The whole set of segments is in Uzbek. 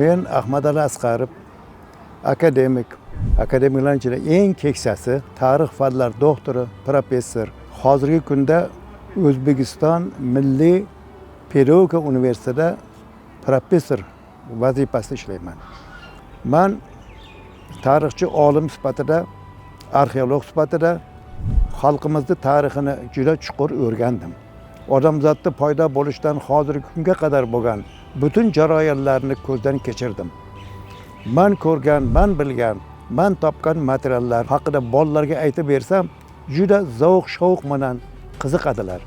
Ben Ahmadali Asqarov, akademik. Akademiklarning ichida eng keksasi, tarix fanlar doktori, professor. Hozirgi kunda O'zbekiston Milliy pedagogika universitetida professor vazifasida ishlayman. Men tarixchi olim sifatida, arxeolog sifatida xalqimizning tarixini juda chuqur o'rgandim. Odamzodning paydo bo'lishidan hozirgi kunga qadar bo'lgan butun jarayonlarni ko'zdan kechirdim. Men ko'rgan, men bilgan, men topgan materiallar haqida bolalarga aytib bersam, juda zavq-shavq bilan qiziqadilar.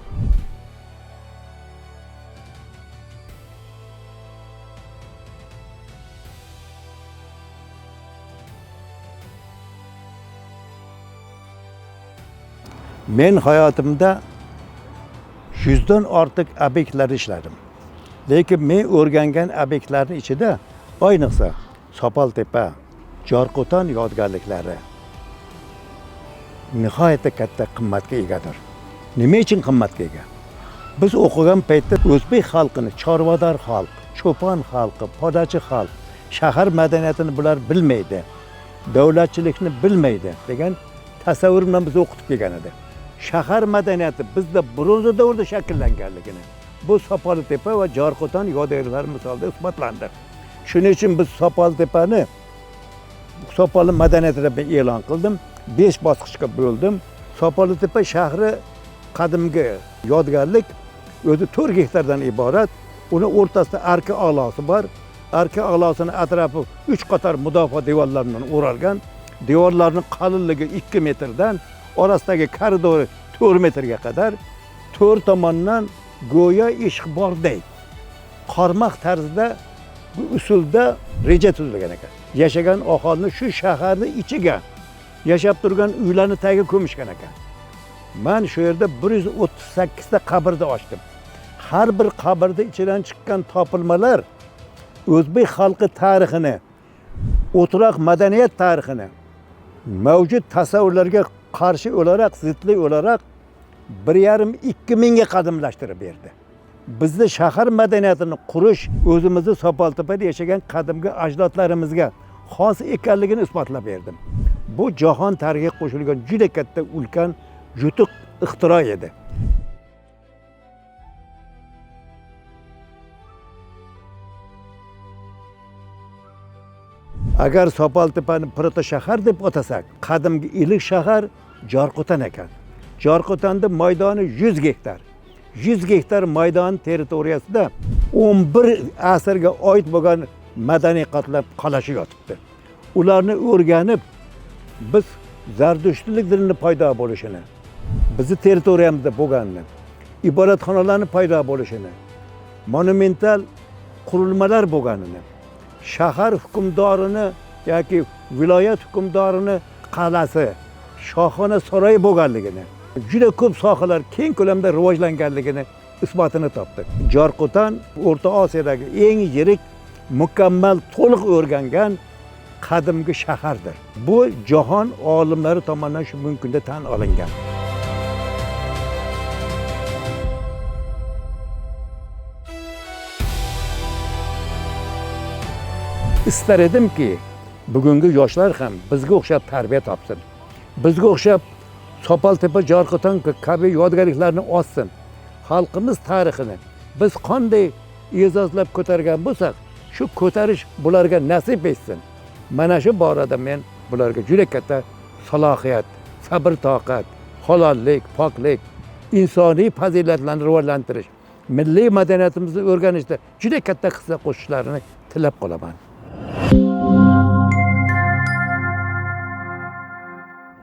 Men hayotimda 100 dan ortiq obyektlarda ishladim. Lekin men o'rgangan obyektlarning ichida ayniqsa Sopoltepa, Jorqo'ton yodgorliklari nihoyatda katta qimmatga egadir. Nima uchun qimmatga ega? Biz o'qigan paytda o'zbek xalqini chorvador xalq, cho'pon xalqi, podachi xalq, shahar madaniyatini bular bilmaydi, davlatchilikni bilmaydi degan tasavvur bilan biz o'qitib kelgan edi. Shahar madaniyati bizda bronza davrida shakllanganligini bu Sopoltepa va Jorqo'ton yodgorliklari misolida isbotlandi. Shuning uchun biz Sopoltepani Sopol madaniyatida e'lon qildim. 5 bosqichga bo'ldim. Sopoltepa shahri qadimgi yodgorlik, o'zi 4 gektardan iborat. Uni o'rtasida arka a'losi bor. Arka a'losining atrofi 3 qator mudofaa devorlaridan o'ralgan. Devorlarning qalinligi 2 metrdan, orasidagi koridori 4 metrga qadar 4 tomondan go'yo eshik bordek qarmoq tarzida bu usulda reja tuzilgan ekan. Yashagan aholini shu shaharning ichiga yashab turgan uylarni tagiga ko'mishgan ekan. Men shu yerda 138 ta qabrni ochdim. Har bir qabrda ichidan chiqqan topilmalar o'zbek xalqi tarixini, o'troq madaniyat tarixini mavjud tasavvurlarga qarshi o'larak, zidlik o'larak 1,5-2 mingga qadimlashtirib berdi. Bizda shahar madaniyatini qurish o'zimizni Sopoltepada yashagan qadimgi ajdodlarimizga xos ekanligini isbotlab berdim. Bu jahon tarixiga qo'shilgan juda katta ulkan yutuq ixtiro edi. Agar Sopoltepani proto shahar deb atasak, qadimgi ilk shahar Jorqo'ton ekan. Jorqo'tonda maydoni 100 gektar. 100 gektar maydon territoriyasida 11 asrga oid bo'lgan madaniy qatlam qalashi yotibdi. Ularni o'rganib, biz Zardushtlik dinining paydo bo'lishini, bizi territoriyamizda bo'lganini, ibodatxonalarning paydo bo'lishini, monumental qurilmalar bo'lganini, shahar hukmdorini yoki viloyat hukmdorini qalasi, shohona saroyi bo'lganligini, juda ko'p sohalar keng ko'lamda rivojlanganligini isbotini topdi. Jorqo'ton O'rta Osiyodagi eng yirik, mukammal, to'liq o'rgangan qadimgi shahardir. Bu jahon olimlari tomonidan shu kunda tan olingan. İster edimki bugungi yoshlar ham bizga o'xshab tarbiya topsin. Bizga o'xshab Sopoltepa, Jorqo'ton kabi yodgorliklarni olsin. Xalqimiz tarixini biz qanday e'zozlab ko'targan bo'lsak, shu ko'tarish bularga nasib etsin. Mana shu borada men bularga juda katta salohiyat, sabr toqat, halollik, poklik, insoniy fazilatlarni rivojlantirish, milliy madaniyatimizni o'rganishda juda katta hissa qo'shishlarini tilab qolaman.